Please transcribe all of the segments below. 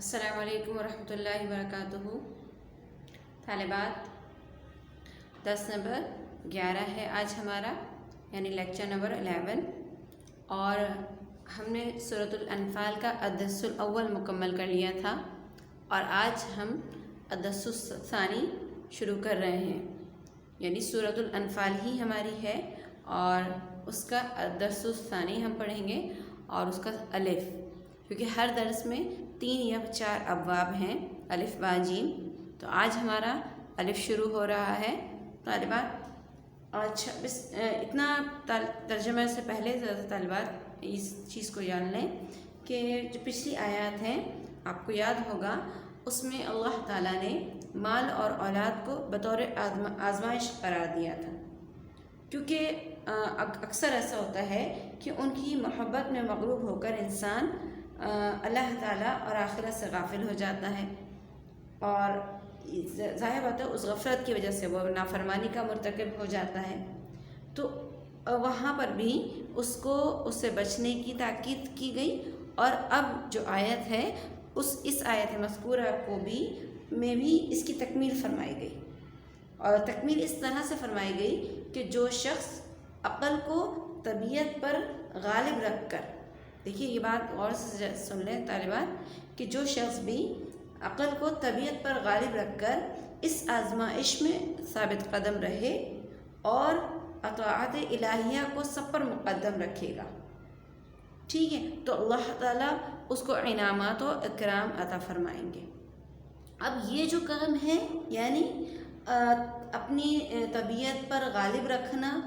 السلام علیکم ورحمۃ اللہ وبرکاتہ۔ طالبات، درس نمبر 11 ہے آج ہمارا، یعنی لیکچر نمبر 11، اور ہم نے سورۃ الانفال کا الدرس الاول مکمل کر لیا تھا، اور آج ہم الدرس الثانی شروع کر رہے ہیں، یعنی سورۃ الانفال ہی ہماری ہے اور اس کا الدرس الثانی ہم پڑھیں گے، اور اس کا الف، کیونکہ ہر درس میں 3 یا 4 ابواب ہیں، الف با جیم، تو آج ہمارا الف شروع ہو رہا ہے۔ طالبات، اچھا بس اتنا ترجمہ سے پہلے طالبات اس چیز کو جان لیں کہ جو پچھلی آیات ہیں آپ کو یاد ہوگا، اس میں اللہ تعالیٰ نے مال اور اولاد کو بطور آزمائش قرار دیا تھا، کیونکہ اکثر ایسا ہوتا ہے کہ ان کی محبت میں مغروب ہو کر انسان اللہ تعالیٰ اور آخرت سے غافل ہو جاتا ہے، اور ظاہر بات ہے اس غفلت کی وجہ سے وہ نافرمانی کا مرتکب ہو جاتا ہے۔ تو وہاں پر بھی اس سے بچنے کی تاکید کی گئی، اور اب جو آیت ہے اس آیت مذکورہ میں بھی اس کی تکمیل فرمائی گئی، اور تکمیل اس طرح سے فرمائی گئی کہ جو شخص عقل کو طبیعت پر غالب رکھ کر، دیکھیے یہ بات غور سے سن لیں طالبات، کہ جو شخص بھی عقل کو طبیعت پر غالب رکھ کر اس آزمائش میں ثابت قدم رہے اور اطاعت الہیہ کو سب پر مقدم رکھے گا، ٹھیک ہے، تو اللہ تعالیٰ اس کو انعامات و اکرام عطا فرمائیں گے۔ اب یہ جو کام ہے، یعنی اپنی طبیعت پر غالب رکھنا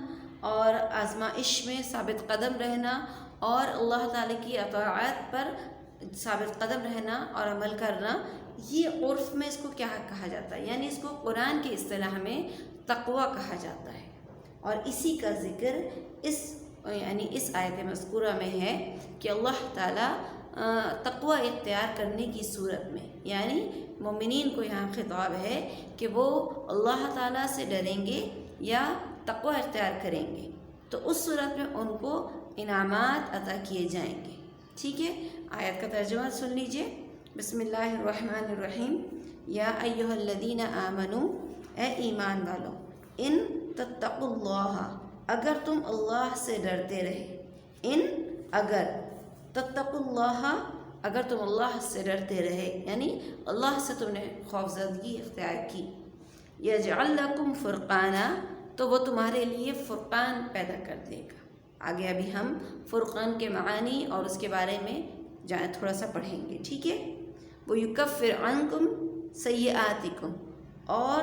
اور آزمائش میں ثابت قدم رہنا اور اللہ تعالیٰ کی اطاعت پر ثابت قدم رہنا اور عمل کرنا، یہ عرف میں اس کو کیا کہا جاتا ہے، یعنی اس کو قرآن کی اصطلاح میں تقویٰ کہا جاتا ہے، اور اسی کا ذکر اس آیت مذکورہ میں ہے کہ اللہ تعالیٰ تقویٰ اختیار کرنے کی صورت میں، یعنی مومنین کو یہاں خطاب ہے کہ وہ اللہ تعالیٰ سے ڈریں گے یا تقویٰ اختیار کریں گے، تو اس صورت میں ان کو انعامات عطا کیے جائیں گے، ٹھیک ہے۔ آیت کا ترجمہ سن لیجئے۔ بسم اللہ الرحمن الرحیم۔ یا ایھا الذین آمنوا، اے ایمان والو، ان تتقوا اللہ، اگر تم اللہ سے ڈرتے رہے، اگر تتقوا اللہ، اگر تم اللہ سے ڈرتے رہے، یعنی اللہ سے تم نے خوفزدگی اختیار کی، یجعل لکم فرقانا، تو وہ تمہارے لیے فرقان پیدا کر دے گا۔ آگے ابھی ہم فرقان کے معانی اور اس کے بارے میں تھوڑا سا پڑھیں گے، ٹھیک ہے۔ وَيُكَفِّرْ عَنْكُمْ سَيِّئَاتِكُمْ، اور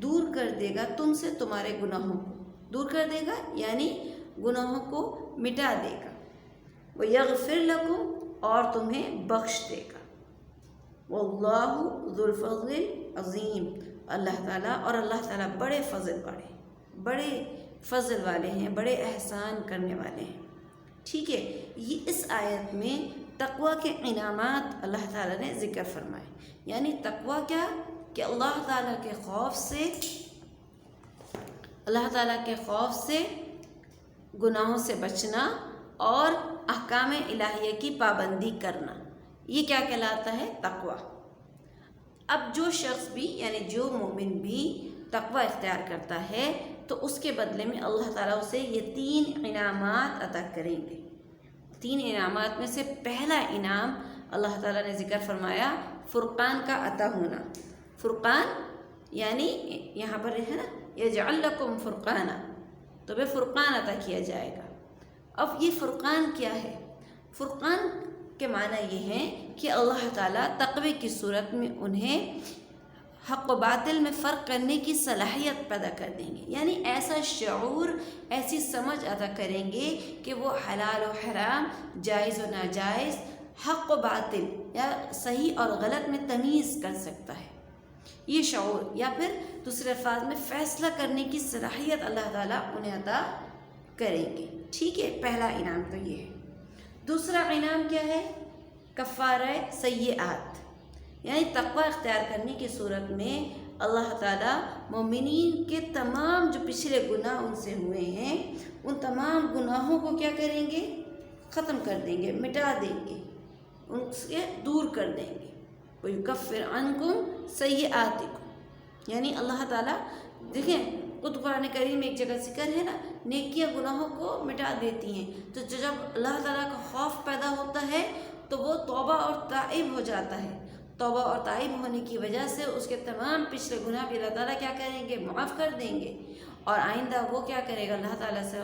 دور کر دے گا تم سے تمہارے گناہوں کو، دور کر دے گا یعنی گناہوں کو مٹا دے گا۔ وَيَغْفِرْ لَكُمْ، اور تمہیں بخش دے گا۔ وَاللَّهُ ذُو الْفَضْلِ الْعَظِيمِ، اللہ تعالیٰ بڑے فضل والے ہیں، بڑے احسان کرنے والے ہیں، ٹھیک ہے۔ یہ اس آیت میں تقویٰ کے انعامات اللہ تعالیٰ نے ذکر فرمائے، یعنی تقویٰ کیا کہ اللہ تعالیٰ کے خوف سے گناہوں سے بچنا اور احکام الہیہ کی پابندی کرنا، یہ کیا کہلاتا ہے؟ تقویٰ۔ اب جو شخص بھی، یعنی جو مومن بھی تقویٰ اختیار کرتا ہے تو اس کے بدلے میں اللہ تعالیٰ اسے یہ 3 انعامات عطا کریں گے۔ 3 انعامات میں سے پہلا انعام اللہ تعالیٰ نے ذکر فرمایا فرقان کا عطا ہونا۔ فرقان یعنی یہاں پر ہے نا، یجعل لکم فرقانا، تو وہ فرقان عطا کیا جائے گا۔ اب یہ فرقان کیا ہے؟ فرقان کے معنی یہ ہیں کہ اللہ تعالیٰ تقوی کی صورت میں انہیں حق و باطل میں فرق کرنے کی صلاحیت پیدا کر دیں گے، یعنی ایسا شعور، ایسی سمجھ عطا کریں گے کہ وہ حلال و حرام، جائز و ناجائز، حق و باطل یا صحیح اور غلط میں تمیز کر سکتا ہے، یہ شعور، یا پھر دوسرے الفاظ میں فیصلہ کرنے کی صلاحیت اللہ تعالیٰ انہیں عطا کریں گے، ٹھیک ہے۔ پہلا انعام تو یہ ہے۔ دوسرا انعام کیا ہے؟ کفارہ سیئات، یعنی تقویٰ اختیار کرنے کی صورت میں اللہ تعالیٰ مومنین کے تمام جو پچھلے گناہ ان سے ہوئے ہیں، ان تمام گناہوں کو کیا کریں گے؟ ختم کر دیں گے، مٹا دیں گے، ان سے دور کر دیں گے، وَيُكَفِّرْ عَنْكُمْ سَيِّئَاتِكُمْ، یعنی اللہ تعالیٰ دیکھیں خود قرآن کریم میں ایک جگہ ذکر ہے نا، نیکیاں گناہوں کو مٹا دیتی ہیں، تو جب اللہ تعالیٰ کا خوف پیدا ہوتا ہے تو وہ توبہ اور تائب ہو جاتا ہے، توبہ اور تائب ہونے کی وجہ سے اس کے تمام پچھلے گناہ بھی اللہ تعالیٰ کیا کریں گے، معاف کر دیں گے، اور آئندہ وہ کیا کرے گا، اللہ تعالیٰ سے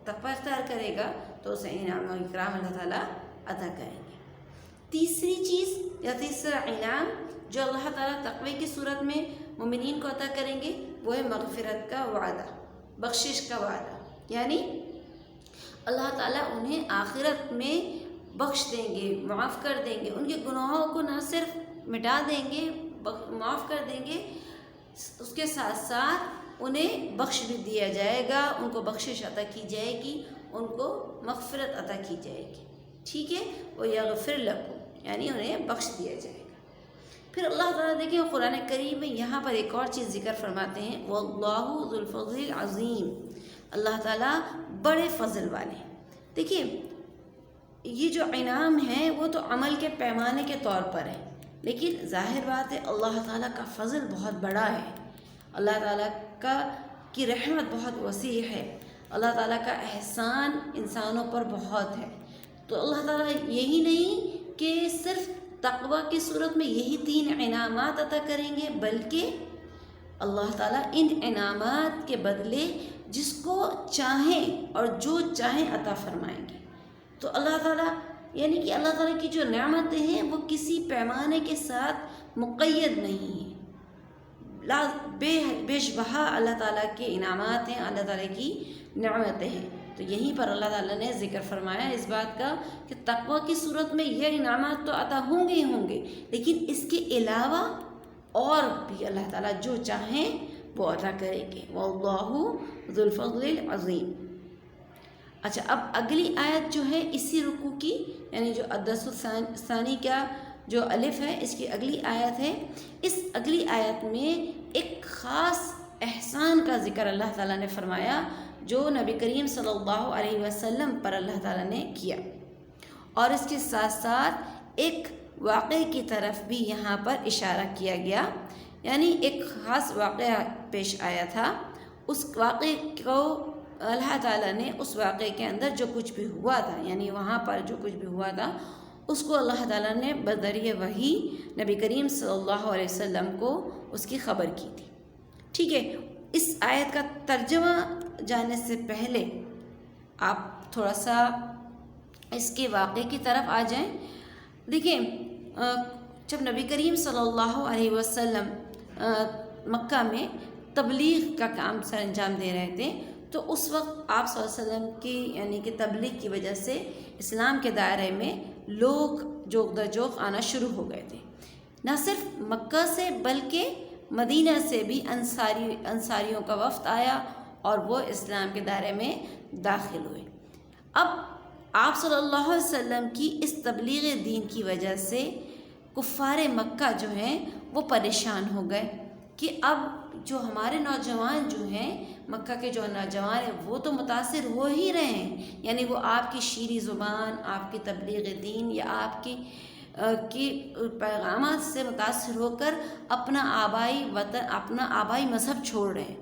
تقوی اختیار کرے گا تو اسے انعام و اکرام اللہ تعالیٰ عطا کریں گے۔ تیسری چیز یا تیسرا انعام جو اللہ تعالیٰ تقوی کی صورت میں مومنین کو عطا کریں گے وہ ہے مغفرت کا وعدہ، بخشش کا وعدہ، یعنی اللہ تعالیٰ انہیں آخرت میں بخش دیں گے، معاف کر دیں گے، ان کے گناہوں کو نہ صرف مٹا دیں گے، معاف کر دیں گے، اس کے ساتھ ساتھ انہیں بخش بھی دیا جائے گا، ان کو بخشش عطا کی جائے گی، ان کو مغفرت عطا کی جائے گی، ٹھیک ہے، وَيَغْفِرْ لَكُمْ، یعنی انہیں بخش دیا جائے گا۔ پھر اللہ تعالیٰ دیکھیں قرآن کریم میں یہاں پر ایک اور چیز ذکر فرماتے ہیں، وَاللَّهُ ذُو الْفَضْلِ الْعَظِيمِ، اللہ تعالیٰ بڑے فضل والے۔ دیکھیے یہ جو انعام ہے وہ تو عمل کے پیمانے کے طور پر ہے، لیکن ظاہر بات ہے اللہ تعالیٰ کا فضل بہت بڑا ہے، اللہ تعالیٰ کی رحمت بہت وسیع ہے، اللہ تعالیٰ کا احسان انسانوں پر بہت ہے۔ تو اللہ تعالیٰ یہی نہیں کہ صرف تقوی کی صورت میں یہی 3 انعامات عطا کریں گے، بلکہ اللہ تعالیٰ ان انعامات کے بدلے جس کو چاہیں اور جو چاہیں عطا فرمائیں گے۔ تو اللہ تعالیٰ یعنی کہ اللہ تعالیٰ کی جو نعمتیں ہیں وہ کسی پیمانے کے ساتھ مقید نہیں ہیں، بیش بہا اللہ تعالیٰ کے انعامات ہیں، اللہ تعالیٰ کی نعمتیں ہیں۔ تو یہیں پر اللہ تعالیٰ نے ذکر فرمایا اس بات کا کہ تقوی کی صورت میں یہ انعامات تو عطا ہوں گے ہی ہوں گے، لیکن اس کے علاوہ اور بھی اللہ تعالیٰ جو چاہیں وہ عطا کریں گے، وَاللَّهُ ذُو الْفَضْلِ الْعَظِيمِ۔ اچھا، اب اگلی آیت جو ہے اسی رکوع کی، یعنی جو الدرس الثانی کا جو الف ہے اس کی اگلی آیت ہے، اس اگلی آیت میں ایک خاص احسان کا ذکر اللہ تعالیٰ نے فرمایا جو نبی کریم صلی اللہ علیہ وسلم پر اللہ تعالیٰ نے کیا، اور اس کے ساتھ ساتھ ایک واقعے کی طرف بھی یہاں پر اشارہ کیا گیا، یعنی ایک خاص واقعہ پیش آیا تھا، اس واقعے کو اللہ تعالیٰ نے اس واقعے کے اندر جو کچھ بھی ہوا تھا، یعنی وہاں پر جو کچھ بھی ہوا تھا اس کو اللہ تعالیٰ نے بذریعہ وحی نبی کریم صلی اللہ علیہ وسلم کو اس کی خبر کی تھی، ٹھیک ہے۔ اس آیت کا ترجمہ جانے سے پہلے آپ تھوڑا سا اس کے واقعے کی طرف آ جائیں۔ دیکھیں جب نبی کریم صلی اللہ علیہ وسلم مکہ میں تبلیغ کا کام سر انجام دے رہے تھے تو اس وقت آپ صلی اللہ علیہ وسلم کی یعنی کہ تبلیغ کی وجہ سے اسلام کے دائرے میں لوگ جوق در جوق آنا شروع ہو گئے تھے، نہ صرف مکہ سے بلکہ مدینہ سے بھی انصاریوں کا وفد آیا اور وہ اسلام کے دائرے میں داخل ہوئے۔ اب آپ صلی اللہ علیہ وسلم کی اس تبلیغ دین کی وجہ سے کفار مکہ جو ہیں وہ پریشان ہو گئے کہ اب جو ہمارے نوجوان جو ہیں، مکہ کے جو نوجوان ہیں وہ تو متاثر ہو ہی رہے ہیں، یعنی وہ آپ کی شیریں زبان، آپ کی تبلیغ دین یا آپ کی پیغامات سے متاثر ہو کر اپنا آبائی وطن، اپنا آبائی مذہب چھوڑ رہے ہیں،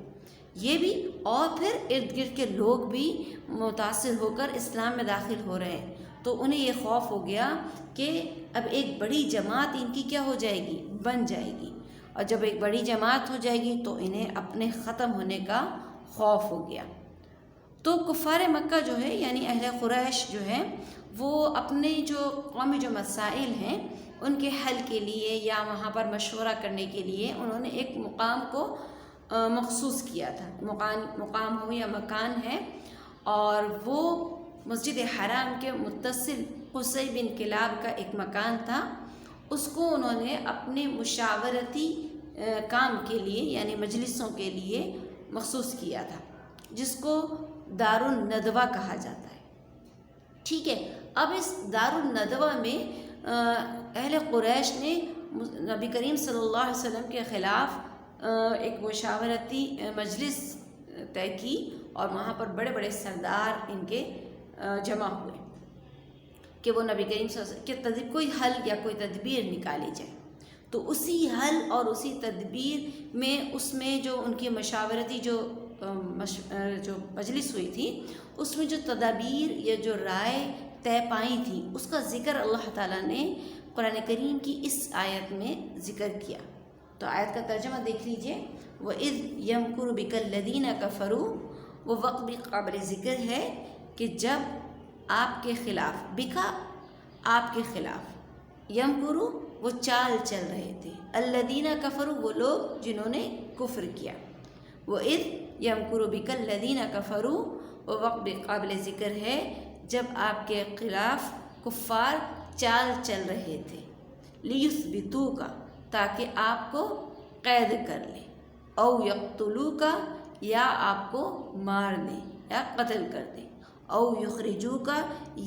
یہ بھی، اور پھر ارد گرد کے لوگ بھی متاثر ہو کر اسلام میں داخل ہو رہے ہیں۔ تو انہیں یہ خوف ہو گیا کہ اب ایک بڑی جماعت ان کی کیا ہو جائے گی، بن جائے گی، اور جب ایک بڑی جماعت ہو جائے گی تو انہیں اپنے ختم ہونے کا خوف ہو گیا۔ تو کفار مکہ جو ہے یعنی اہل قریش جو ہے وہ اپنے جو قومی جو مسائل ہیں ان کے حل کے لیے یا وہاں پر مشورہ کرنے کے لیے انہوں نے ایک مقام کو مخصوص کیا تھا، مقام ہو یا مکان ہے، اور وہ مسجد حرام کے متصل قصی بن کلاب کا ایک مکان تھا، اس کو انہوں نے اپنے مشاورتی کام کے لیے یعنی مجلسوں کے لیے مخصوص کیا تھا، جس کو دار الندوہ کہا جاتا ہے، ٹھیک ہے۔ اب اس دار الندوہ میں اہل قریش نے نبی کریم صلی اللہ علیہ وسلم کے خلاف ایک مشاورتی مجلس طے کی، اور وہاں پر بڑے بڑے سردار ان کے جمع ہوئے کہ وہ نبی کریم صلی اللہ علیہ وسلم کے کوئی حل یا کوئی تدبیر نکالی جائے۔ تو اسی حل اور اسی تدبیر میں اس میں جو ان کی مشاورتی جو مجلس ہوئی تھی اس میں جو تدابیر یا جو رائے طے پائی تھی اس کا ذکر اللہ تعالیٰ نے قرآن کریم کی اس آیت میں ذکر کیا۔ تو آیت کا ترجمہ دیکھ لیجئے، وَإِذْ يَمْكُرُ بِكَ الَّذِينَ كَفَرُوا، وہ وقت بھی قابل ذکر ہے کہ جب آپ کے خلاف، بکا آپ کے خلاف، یمکرو وہ چال چل رہے تھے، الذین کفروا وہ لوگ جنہوں نے کفر کیا، وَإِذْ يَمْكُرُ بِكَ الَّذِينَ كَفَرُوا وہ وقت بھی قابل ذکر ہے جب آپ کے خلاف کفار چال چل رہے تھے، لِيُثْبِتُوكَ تاکہ آپ کو قید کر لیں، او یقتلوکا یا آپ کو مار دیں یا قتل کر دیں، او یخرجوکا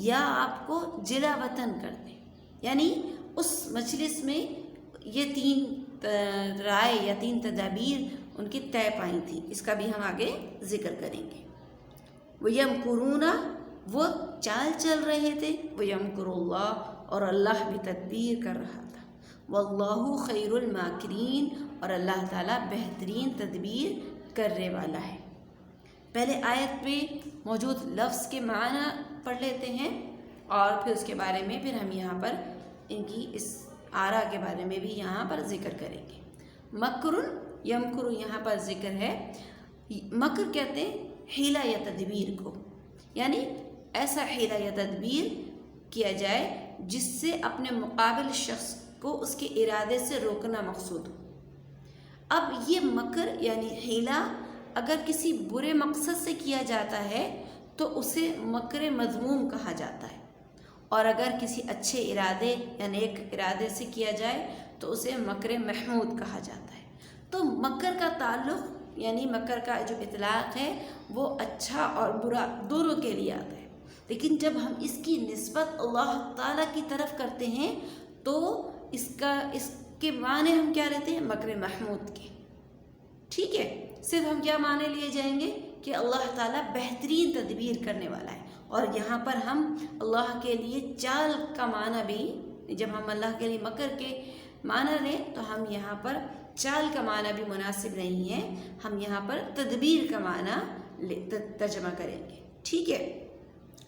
یا آپ کو جلا وطن کر دیں۔ یعنی اس مجلس میں یہ 3 رائے یا 3 تدابیر ان کی طے پائی تھی، اس کا بھی ہم آگے ذکر کریں گے۔ وَيَمْكُرُونَ وہ چال چل رہے تھے، وَيَمْكُرُ اللَّهُ اور اللہ بھی تدبیر کر رہا تھا، وَاللَّهُ خَيْرُ الْمَاكِرِينَ اور اللہ تعالیٰ بہترین تدبیر کرنے والا ہے۔ پہلے آیت میں موجود لفظ کے معنی پڑھ لیتے ہیں اور پھر اس کے بارے میں پھر ہم یہاں پر ان کی اس آرا کے بارے میں بھی یہاں پر ذکر کریں گے۔ مکر یمکر یہاں پر ذکر ہے، مکر کہتے ہیں حیلہ یا تدبیر کو، یعنی ایسا حیلہ یا تدبیر کیا جائے جس سے اپنے مقابل شخص کو اس کے ارادے سے روکنا مقصود ہو۔ اب یہ مکر یعنی حیلہ اگر کسی برے مقصد سے کیا جاتا ہے تو اسے مکر مذموم کہا جاتا ہے، اور اگر کسی اچھے ارادے یا نیک ارادے سے کیا جائے تو اسے مکر محمود کہا جاتا ہے۔ تو مکر کا تعلق یعنی مکر کا جو اطلاق ہے وہ اچھا اور برا دونوں کے لیے آتا ہے، لیکن جب ہم اس کی نسبت اللہ تعالیٰ کی طرف کرتے ہیں تو اس کے معنی ہم کیا لیتے ہیں؟ مکر محمود کے۔ ٹھیک ہے، صرف ہم کیا معنی لیے جائیں گے کہ اللہ تعالیٰ بہترین تدبیر کرنے والا ہے، اور یہاں پر ہم اللہ کے لیے چال کا معنی بھی، جب ہم اللہ کے لیے مکر کے معنی لیں تو ہم یہاں پر چال کا معنی بھی مناسب نہیں ہے، ہم یہاں پر تدبیر کا معنی ترجمہ کریں گے۔ ٹھیک ہے،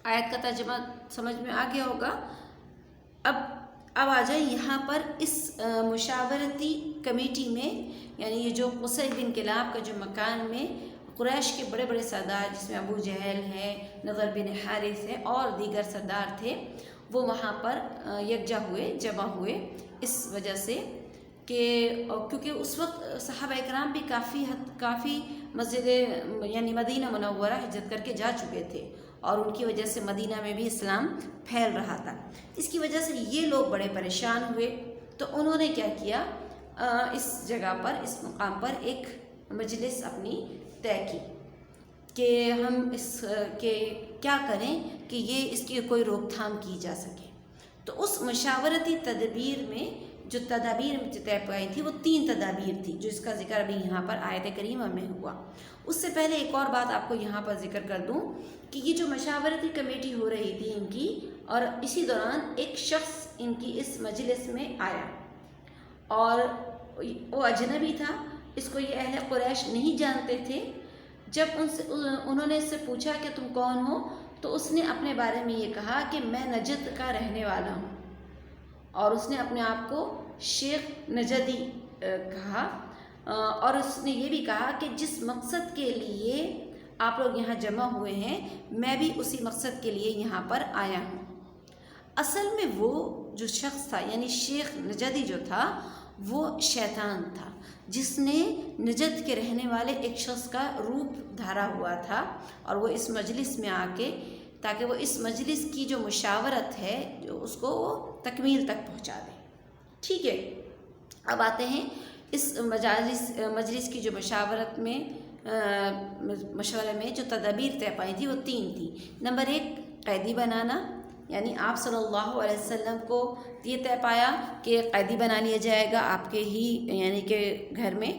آیت کا ترجمہ سمجھ میں آ گیا ہوگا۔ اب آ جائیں یہاں پر اس مشاورتی کمیٹی میں، یعنی یہ جو قصی بن کلاب کا جو مکان میں قریش کے بڑے بڑے سردار جس میں ابو جہل ہے، نضر بن حارث ہے اور دیگر سردار تھے، وہ وہاں پر یکجا ہوئے، جمع ہوئے، اس وجہ سے کہ کیونکہ اس وقت صحابہ اکرام بھی کافی مسجد یعنی مدینہ منورہ ہجرت کر کے جا چکے تھے، اور ان کی وجہ سے مدینہ میں بھی اسلام پھیل رہا تھا۔ اس کی وجہ سے یہ لوگ بڑے پریشان ہوئے، تو انہوں نے کیا کیا، اس جگہ پر، اس مقام پر ایک مجلس اپنی طے کی کہ ہم اس کے کیا کریں کہ یہ اس کی کوئی روک تھام کی جا سکے۔ تو اس مشاورتی تدبیر میں جو تدابیر طے پائی تھی وہ 3 تدابیر تھی، جو اس کا ذکر ابھی یہاں پر آیت کریمہ میں ہوا۔ اس سے پہلے ایک اور بات آپ کو یہاں پر ذکر کر دوں کہ یہ جو مشاورتی کمیٹی ہو رہی تھی ان کی، اور اسی دوران ایک شخص ان کی اس مجلس میں آیا، اور وہ اجنبی تھا، اس کو یہ اہل قریش نہیں جانتے تھے۔ جب انہوں نے اس سے پوچھا کہ تم کون ہو، تو اس نے اپنے بارے میں یہ کہا کہ میں نجد کا رہنے والا ہوں، اور اس نے اپنے آپ کو شیخ نجدی کہا، اور اس نے یہ بھی کہا کہ جس مقصد کے لیے آپ لوگ یہاں جمع ہوئے ہیں میں بھی اسی مقصد کے لیے یہاں پر آیا ہوں۔ اصل میں وہ جو شخص تھا یعنی شیخ نجدی جو تھا وہ شیطان تھا، جس نے نجد کے رہنے والے ایک شخص کا روپ دھارا ہوا تھا، اور وہ اس مجلس میں آ کے تاکہ وہ اس مجلس کی جو مشاورت ہے جو اس کو وہ تکمیل تک پہنچا دے۔ ٹھیک ہے، اب آتے ہیں اس مجلس کی جو مشورے میں جو تدابیر طے پائی تھی وہ 3 تھی۔ نمبر 1 قیدی بنانا، یعنی آپ صلی اللہ علیہ وسلم کو یہ طے پایا کہ قیدی بنا لیا جائے گا، آپ کے ہی یعنی کہ گھر میں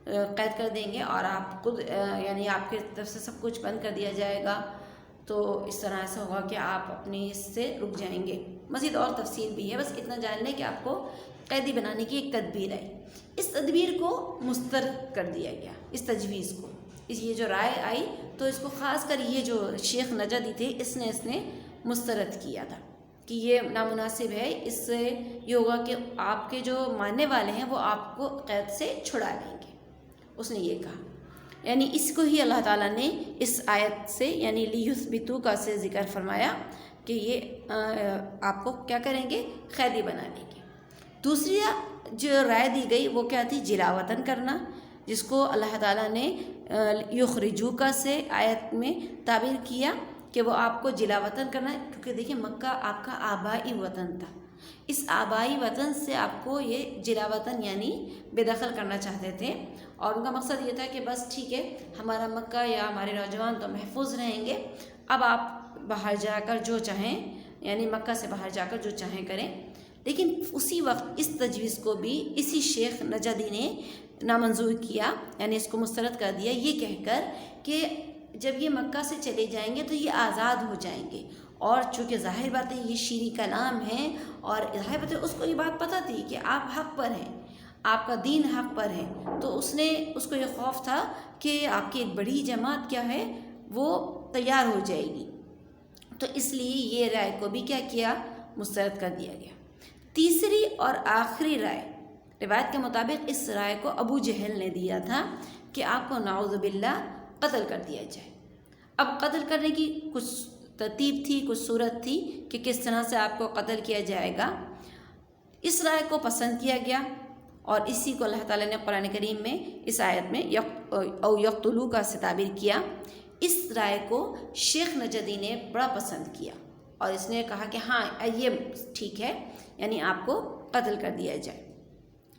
قید کر دیں گے، اور آپ خود یعنی آپ کی طرف سے سب کچھ بند کر دیا جائے گا، تو اس طرح ایسا ہوگا کہ آپ اپنی اس سے رک جائیں گے۔ مزید اور تفصیل بھی ہے، بس اتنا جان لیں کہ آپ کو قیدی بنانے کی ایک تدبیر آئی، اس تدبیر کو مسترد کر دیا گیا، اس تجویز کو، یہ جو رائے آئی تو اس کو خاص کر یہ جو شیخ نجدی تھے اس نے مسترد کیا تھا کہ یہ نامناسب ہے، اس سے یہ ہوگا کہ آپ کے جو ماننے والے ہیں وہ آپ کو قید سے چھڑا لیں گے، اس نے یہ کہا۔ یعنی اس کو ہی اللہ تعالیٰ نے اس آیت سے یعنی لیثبتو کا سے ذکر فرمایا کہ یہ آپ کو کیا کریں گے، قیدی بنا لیں گے۔ دوسری جو رائے دی گئی وہ کیا تھی، جلا وطن کرنا، جس کو اللہ تعالیٰ نے یخرجوکا سے آیت میں تعبیر کیا کہ وہ آپ کو جلا وطن کرنا ہے، کیونکہ دیکھیں مکہ آپ کا آبائی وطن تھا، اس آبائی وطن سے آپ کو یہ جلا وطن یعنی بے دخل کرنا چاہتے تھے، اور ان کا مقصد یہ تھا کہ بس ٹھیک ہے ہمارا مکہ یا ہمارے نوجوان تو محفوظ رہیں گے، اب آپ باہر جا کر جو چاہیں یعنی مکہ سے باہر جا کر جو چاہیں کریں۔ لیکن اسی وقت اس تجویز کو بھی اسی شیخ نجدی نے نامنظور کیا، یعنی اس کو مسترد کر دیا یہ کہہ کر کہ جب یہ مکہ سے چلے جائیں گے تو یہ آزاد ہو جائیں گے، اور چونکہ ظاہر بات ہے یہ شیریں کلام ہے، اور ظاہر بات ہے اس کو یہ بات پتہ تھی کہ آپ حق پر ہیں، آپ کا دین حق پر ہے، تو اس کو یہ خوف تھا کہ آپ کی ایک بڑی جماعت کیا ہے وہ تیار ہو جائے گی، تو اس لیے یہ رائے کو بھی کیا کیا، مسترد کر دیا گیا۔ تیسری اور آخری رائے، روایت کے مطابق اس رائے کو ابو جہل نے دیا تھا کہ آپ کو نعوذ باللہ قتل کر دیا جائے۔ اب قتل کرنے کی کچھ ترتیب تھی، کچھ صورت تھی کہ کس طرح سے آپ کو قتل کیا جائے گا۔ اس رائے کو پسند کیا گیا، اور اسی کو اللہ تعالیٰ نے قرآن کریم میں اس آیت میں او یقتلوا کا سے تعبیر کیا۔ اس رائے کو شیخ نجدی نے بڑا پسند کیا، اور اس نے کہا کہ ہاں یہ ٹھیک ہے، یعنی آپ کو قتل کر دیا جائے،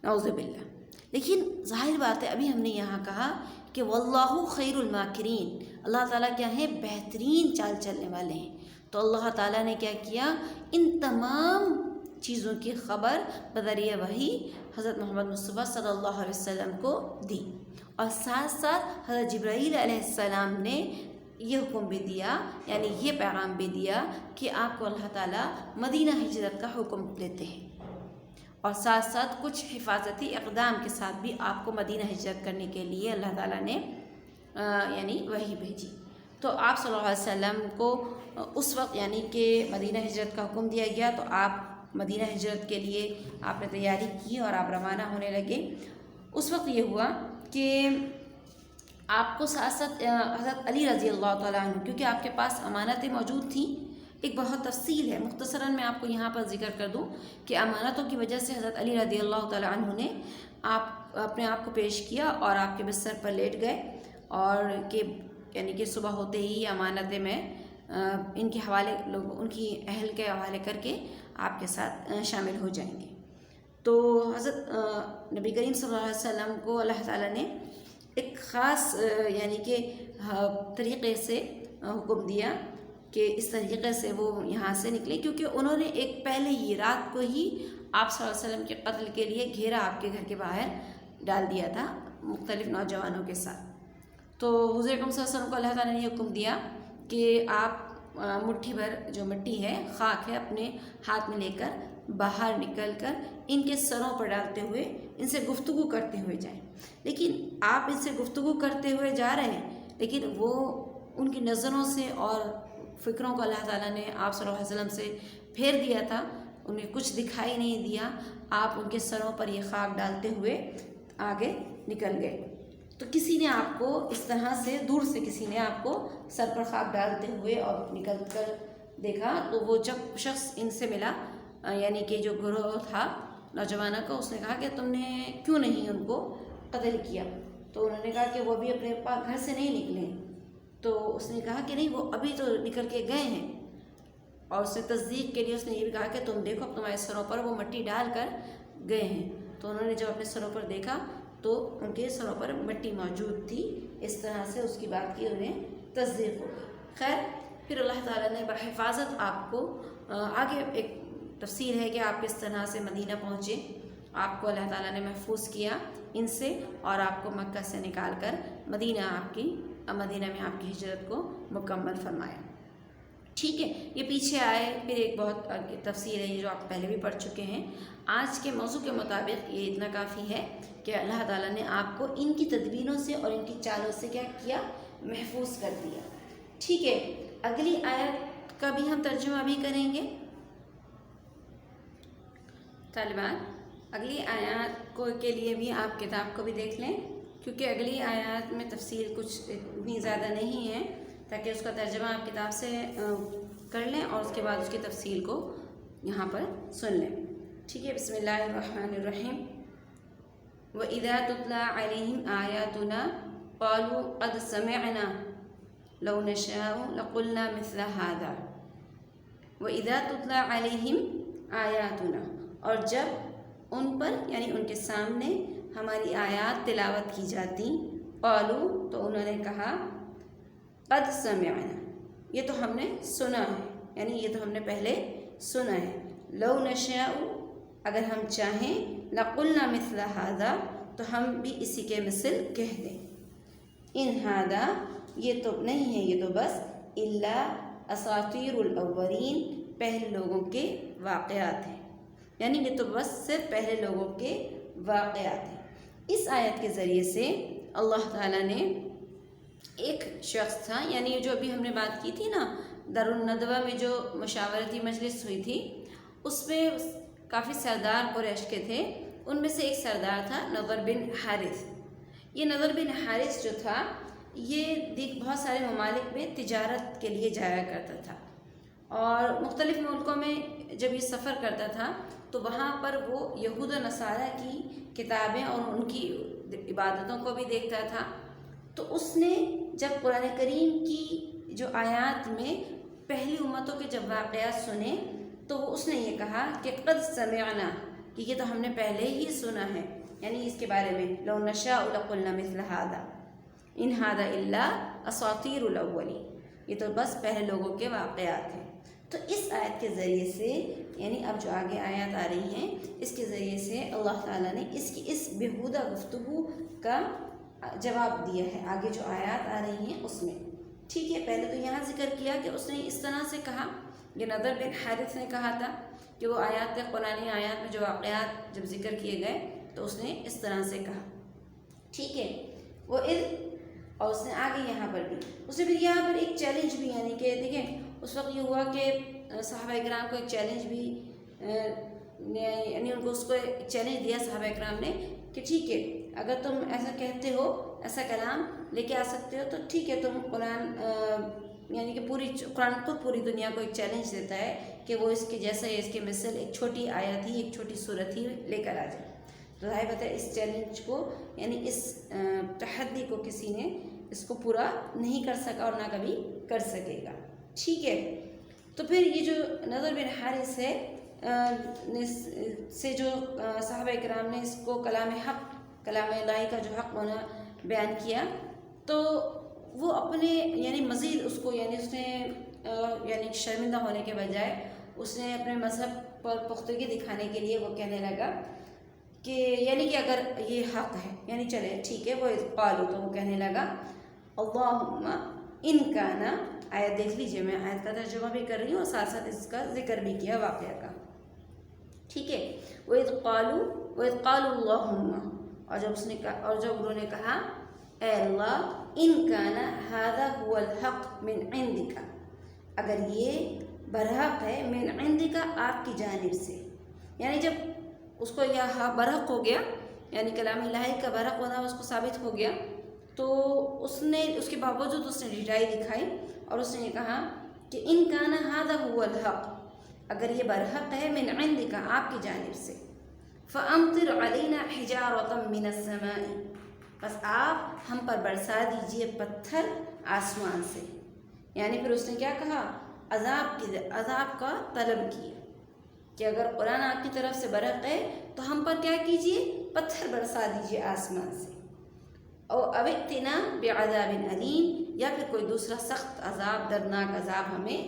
نعوذ باللہ۔ لیکن ظاہر بات ہے ابھی ہم نے یہاں کہا کہ واللہ خیر الماکرین، اللہ تعالیٰ کیا ہے، بہترین چال چلنے والے ہیں، تو اللہ تعالیٰ نے کیا کیا، ان تمام چیزوں کی خبر بذریعہ وحی حضرت محمد مصطفیٰ صلی اللہ علیہ وسلم کو دی، اور ساتھ ساتھ حضرت جبرائیل علیہ السلام نے یہ حکم بھی دیا، یعنی یہ پیغام بھی دیا کہ آپ کو اللہ تعالیٰ مدینہ ہجرت کا حکم دیتے ہیں، اور ساتھ ساتھ کچھ حفاظتی اقدام کے ساتھ بھی آپ کو مدینہ ہجرت کرنے کے لیے اللہ تعالیٰ نے یعنی وحی بھیجی۔ تو آپ صلی اللہ علیہ وسلم کو اس وقت یعنی کہ مدینہ ہجرت کا حکم دیا گیا، تو آپ مدینہ ہجرت کے لیے آپ نے تیاری کی اور آپ روانہ ہونے لگے۔ اس وقت یہ ہوا کہ آپ کو ساتھ ساتھ حضرت علی رضی اللہ تعالیٰ عنہ، کیونکہ آپ کے پاس امانتیں موجود تھیں، ایک بہت تفصیل ہے، مختصراً میں آپ کو یہاں پر ذکر کر دوں کہ امانتوں کی وجہ سے حضرت علی رضی اللہ تعالیٰ عنہ نے اپنے آپ کو پیش کیا اور آپ کے بستر پر لیٹ گئے، اور کہ یعنی کہ صبح ہوتے ہی امانتیں میں ان کے حوالے ان کی اہل کے حوالے کر کے آپ کے ساتھ شامل ہو جائیں گے۔ تو حضرت نبی کریم صلی اللہ علیہ وسلم کو اللہ تعالیٰ نے ایک خاص یعنی کہ طریقے سے حکم دیا کہ اس طریقے سے وہ یہاں سے نکلے، کیونکہ انہوں نے ایک پہلے ہی رات کو ہی آپ صلی اللہ علیہ وسلم کے قتل کے لیے گھیرا آپ کے گھر کے باہر ڈال دیا تھا مختلف نوجوانوں کے ساتھ۔ تو حضور اکرم صلی اللہ علیہ وسلم کو اللہ تعالیٰ نے یہ حکم دیا کہ آپ مٹھی بھر جو مٹی ہے، خاک ہے، اپنے ہاتھ میں لے کر باہر نکل کر ان کے سروں پر ڈالتے ہوئے ان سے گفتگو کرتے ہوئے جائیں۔ لیکن آپ ان سے گفتگو کرتے ہوئے جا رہے ہیں، لیکن وہ ان کی نظروں سے اور فکروں کو اللہ تعالیٰ نے آپ صلی اللہ علیہ وسلم سے پھیر دیا تھا، انہیں کچھ دکھائی نہیں دیا، آپ ان کے سروں پر یہ خاک ڈالتے ہوئے آگے نکل گئے۔ تو کسی نے آپ کو اس طرح سے دور سے کسی نے آپ کو سر پر خاک ڈالتے ہوئے اور نکل کر دیکھا، تو وہ جب شخص ان سے ملا یعنی کہ جو گروہ تھا نوجوانوں کا، اس نے کہا کہ تم نے کیوں نہیں ان کو قتل کیا؟ تو انہوں نے کہا کہ وہ بھی اپنے گھر سے نہیں نکلے۔ تو اس نے کہا کہ نہیں، وہ ابھی تو نکل کے گئے ہیں، اور اس نے تصدیق کے لیے اس نے یہ بھی کہا کہ تم دیکھو تمہارے سروں پر وہ مٹی ڈال کر گئے ہیں۔ تو انہوں نے جب اپنے سروں پر دیکھا تو ان کے سروں پر مٹی موجود تھی، اس طرح سے اس کی بات کی انہیں تصدیق ہو گئی۔ خیر، پھر اللہ تعالیٰ نے بحفاظت آپ کو آگے ایک تفصیل ہے کہ آپ کس طرح سے مدینہ پہنچے، آپ کو اللہ تعالیٰ نے محفوظ کیا ان سے، اور آپ کو مکہ سے نکال کر مدینہ میں آپ کی ہجرت کو مکمل فرمایا۔ ٹھیک ہے، یہ پیچھے آئے پھر ایک بہت تفصیل ہے جو آپ پہلے بھی پڑھ چکے ہیں۔ آج کے موضوع کے مطابق یہ اتنا کافی ہے کہ اللہ تعالیٰ نے آپ کو ان کی تدبیروں سے اور ان کی چالوں سے کیا کیا، محفوظ کر دیا۔ ٹھیک ہے، اگلی آیت کا بھی ہم ترجمہ بھی کریں گے طالبان۔ اگلی آیات کو کے لیے بھی آپ کتاب کو بھی دیکھ لیں، کیونکہ اگلی آیات میں تفصیل کچھ اتنی زیادہ نہیں ہے، تاکہ اس کا ترجمہ آپ کتاب سے کر لیں اور اس کے بعد اس کی تفصیل کو یہاں پر سن لیں۔ ٹھیک ہے، بسم اللہ الرحمن الرحیم۔ وَإِذَا تُتْلَى عَلَيْهِمْ آيَاتُنَا قَالُوا قَدْ سَمِعْنَا لَوْ نَشَاءُ لَقُلْنَا مِثْلَ هَذَا۔ وَإِذَا تُتْلَى عَلَيْهِمْ آيَاتُنَا، اور جب ان پر یعنی ان کے سامنے ہماری آیات تلاوت کی جاتی، قالوا تو انہوں نے کہا، قد سمعنا یہ تو ہم نے سنا ہے، یعنی یہ تو ہم نے پہلے سنا ہے، لو نشاء اگر ہم چاہیں، لقلنا مثل هذا تو ہم بھی اسی کے مثل کہہ دیں، ان هذا یہ تو نہیں ہے، یہ تو بس الا اساطیر الاولین پہلے لوگوں کے واقعات ہیں، یعنی یہ تو بس صرف پہلے لوگوں کے واقعات ہیں۔ اس آیت کے ذریعے سے اللہ تعالیٰ نے ایک شخص تھا، یعنی جو ابھی ہم نے بات کی تھی نا دارالندوہ میں جو مشاورتی مجلس ہوئی تھی، اس میں کافی سردار قریش کے تھے، ان میں سے ایک سردار تھا نضر بن حارث۔ یہ نضر بن حارث جو تھا یہ بہت سارے ممالک میں تجارت کے لیے جایا کرتا تھا، اور مختلف ملکوں میں جب یہ سفر کرتا تھا تو وہاں پر وہ یہود و نصارہ کی کتابیں اور ان کی عبادتوں کو بھی دیکھتا تھا۔ تو اس نے جب قرآن کریم کی جو آیات میں پہلی امتوں کے جب واقعات سنے تو اس نے یہ کہا کہ قد سمعنا، کہ یہ تو ہم نے پہلے ہی سنا ہے، یعنی اس کے بارے میں لو نشاء لقلنا مثل هذا ان هذا الا اساطیر الاولین، یہ تو بس پہلے لوگوں کے واقعات ہیں۔ تو اس آیت کے ذریعے سے، یعنی اب جو آگے آیات آ رہی ہیں، اس کے ذریعے سے اللہ تعالیٰ نے اس بیہودہ گفتگو کا جواب دیا ہے آگے جو آیات آ رہی ہیں اس میں۔ ٹھیک ہے، پہلے تو یہاں ذکر کیا کہ اس نے اس طرح سے کہا، یہ نضر بن حارث نے کہا تھا کہ وہ آیات قرآنی آیات میں جو واقعات جب ذکر کیے گئے تو اس نے اس طرح سے کہا۔ ٹھیک ہے، وہ اور اس نے آگے یہاں پر بھی اس نے پھر یہاں پر ایک چیلنج بھی، یعنی کہ دیکھیں اس وقت یہ ہوا کہ صحابہ اکرام کو ایک چیلنج بھی، یعنی ان کو اس کو ایک چیلنج دیا صحابہ اکرام نے کہ ٹھیک ہے اگر تم ایسا کہتے ہو، ایسا کلام لے کے آ سکتے ہو تو ٹھیک ہے، تم قرآن یعنی کہ قرآن خود پوری دنیا کو ایک چیلنج دیتا ہے کہ وہ اس کے جیسا یا اس کے مثل ایک چھوٹی آیت ہی، ایک چھوٹی صورت ہی لے کر آ جائے۔ تو ظاہر بات ہے اس چیلنج کو، یعنی اس تحدی کو کسی نے اس کو پورا نہیں کر سکا اور نہ کبھی کر سکے گا۔ ٹھیک ہے، تو پھر یہ جو نضر بن حارث ہے سے جو صحابہ اکرام نے اس کو کلام حق، کلام الہی کا جو حق ہونا بیان کیا، تو وہ اپنے یعنی مزید اس کو، یعنی اس نے یعنی شرمندہ ہونے کے بجائے اس نے اپنے مذہب پر پختگی دکھانے کے لیے وہ کہنے لگا کہ یعنی کہ اگر یہ حق ہے، یعنی چلے ٹھیک ہے، وہ قالو تو وہ کہنے لگا اللہم ان کانا، آیت دیکھ لیجئے، میں آیت کا ترجمہ بھی کر رہی ہوں اور ساتھ ساتھ اس کا ذکر بھی کیا واقعہ کا۔ ٹھیک ہے، وَإِذْ قَالُوا اللَّهُمَّ، اور جب انہوں نے کہا اے اللہ، ان کانا ھذا هو الحق من عندک، اگر یہ برحق ہے، من عندک آپ کی جانب سے، یعنی جب اس کو یہ برحق ہو گیا، یعنی کلام الہی کا برحق ہونا اس کو ثابت ہو گیا، تو اس نے اس کے باوجود اس نے ڈٹائی دکھائی اور اس نے یہ کہا کہ ان کانا ھذا هو الحق، اگر یہ برحق ہے، من عندک آپ کی جانب سے، فَأَمْطِرْ عَلَيْنَا حِجَارَةً مِّنَ السَّمَاءِ، بس آپ ہم پر برسا دیجئے پتھر آسمان سے، یعنی پھر اس نے کیا کہا، عذاب کا طلب کیا کہ اگر قرآن آپ کی طرف سے برحق ہے تو ہم پر کیا کیجئے، پتھر برسا دیجئے آسمان سے، اور او ائتنا بعذاب علیم، یا پھر کوئی دوسرا سخت عذاب، دردناک عذاب ہمیں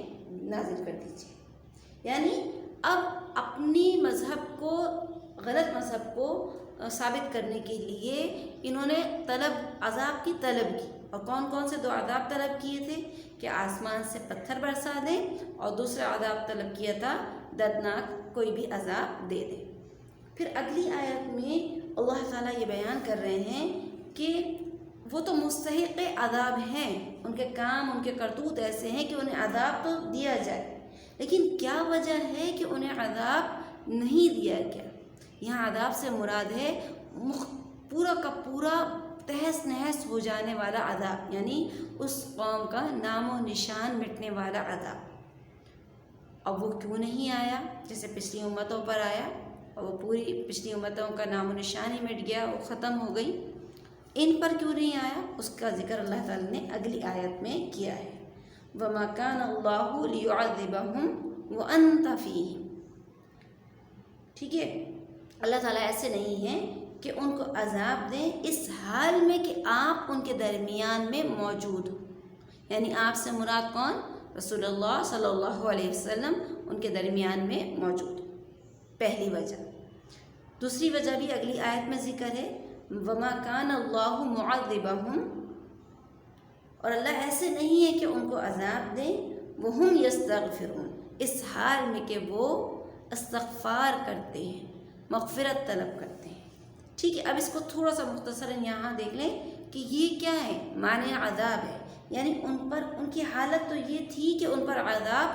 نازل کر دیجئے۔ یعنی اب اپنی مذہب کو، غلط مذہب کو ثابت کرنے کے لیے انہوں نے عذاب کی طلب کی، اور کون کون سے 2 عذاب طلب کیے تھے کہ آسمان سے پتھر برسا دیں، اور دوسرا عذاب طلب کیا تھا دردناک کوئی بھی عذاب دے دے۔ پھر اگلی آیت میں اللہ تعالیٰ یہ بیان کر رہے ہیں کہ وہ تو مستحق عذاب ہیں، ان کے کام ان کے کرتوت ایسے ہیں کہ انہیں عذاب تو دیا جائے، لیکن کیا وجہ ہے کہ انہیں عذاب نہیں دیا گیا؟ یہاں عذاب سے مراد ہے پورا کا پورا تہس نہس ہو جانے والا عذاب، یعنی اس قوم کا نام و نشان مٹنے والا عذاب۔ اب وہ کیوں نہیں آیا جیسے پچھلی امتوں پر آیا، اور وہ پوری پچھلی امتوں کا نام و نشان ہی مٹ گیا، وہ ختم ہو گئی، ان پر کیوں نہیں آیا؟ اس کا ذکر اللہ تعالیٰ نے اگلی آیت میں کیا ہے، وَمَا كَانَ اللَّهُ لِيُعَذِّبَهُمْ وَأَنْتَ فِيهِمْ۔ ٹھیک ہے، اللہ تعالیٰ ایسے نہیں ہیں کہ ان کو عذاب دیں اس حال میں کہ آپ ان کے درمیان میں موجود ہوں، یعنی آپ سے مراد کون؟ رسول اللہ صلی اللہ علیہ وسلم ان کے درمیان میں موجود، پہلی وجہ۔ دوسری وجہ بھی اگلی آیت میں ذکر ہے، وَمَا كَانَ اللَّهُ مُعَذِّبَهُمْ، اور اللہ ایسے نہیں ہے کہ ان کو عذاب دیں، وَهُمْ يَسْتَغْفِرُونَ، اس حال میں کہ وہ استغفار کرتے ہیں، مغفرت طلب کرتے ہیں۔ ٹھیک ہے، اب اس کو تھوڑا سا مختصراً یہاں دیکھ لیں کہ یہ کیا ہے، معنی عذاب ہے، یعنی ان پر ان کی حالت تو یہ تھی کہ ان پر عذاب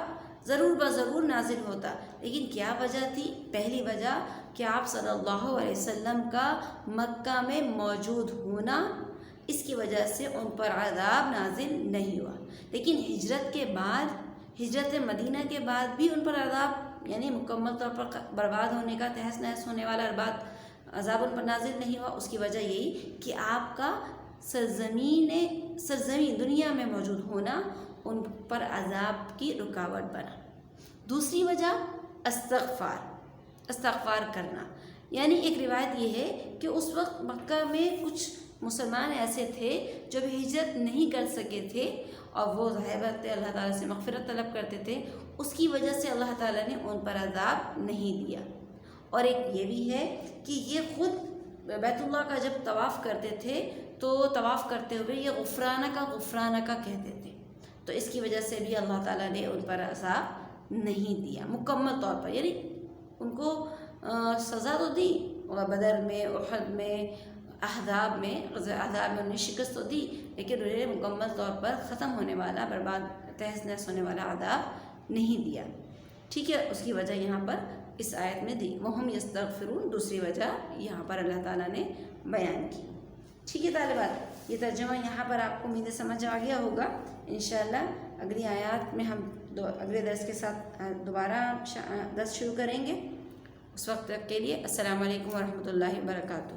ضرور بضرور نازل ہوتا، لیکن کیا وجہ تھی؟ پہلی وجہ کہ آپ صلی اللہ علیہ وسلم کا مکہ میں موجود ہونا، اس کی وجہ سے ان پر عذاب نازل نہیں ہوا۔ لیکن ہجرت کے بعد، ہجرت مدینہ کے بعد بھی ان پر عذاب، یعنی مکمل طور پر برباد ہونے کا، تہس نہس ہونے والا عذاب ان پر نازل نہیں ہوا۔ اس کی وجہ یہی کہ آپ کا سرزمین دنیا میں موجود ہونا ان پر عذاب کی رکاوٹ بنا۔ دوسری وجہ استغفار کرنا، یعنی ایک روایت یہ ہے کہ اس وقت مکہ میں کچھ مسلمان ایسے تھے جو بھی ہجرت نہیں کر سکے تھے، اور وہ ظاہر اللہ تعالیٰ سے مغفرت طلب کرتے تھے، اس کی وجہ سے اللہ تعالیٰ نے ان پر عذاب نہیں دیا۔ اور ایک یہ بھی ہے کہ یہ خود بیت اللہ کا جب طواف کرتے تھے تو طواف کرتے ہوئے یہ غفرانہ کا کہتے تھے، تو اس کی وجہ سے بھی اللہ تعالیٰ نے ان پر عذاب نہیں دیا مکمل طور پر، یعنی ان کو سزا تو دی، بدر میں، احد میں، احزاب میں انہیں شکست تو دی، لیکن انہیں مکمل طور پر ختم ہونے والا، برباد تہس نہس ہونے والا عذاب نہیں دیا۔ ٹھیک ہے، اس کی وجہ یہاں پر اس آیت میں دی، وَهُمْ يَسْتَغْفِرُونَ، دوسری وجہ یہاں پر اللہ تعالیٰ نے بیان کی۔ ٹھیک ہے طالبات، یہ ترجمہ یہاں پر آپ کو امید سمجھ آ گیا ہوگا۔ انشاءاللہ اگلی آیات میں ہم اگلے درس کے ساتھ دوبارہ درس شروع کریں گے۔ اس وقت تک کے لیے السلام علیکم ورحمۃ اللہ وبرکاتہ۔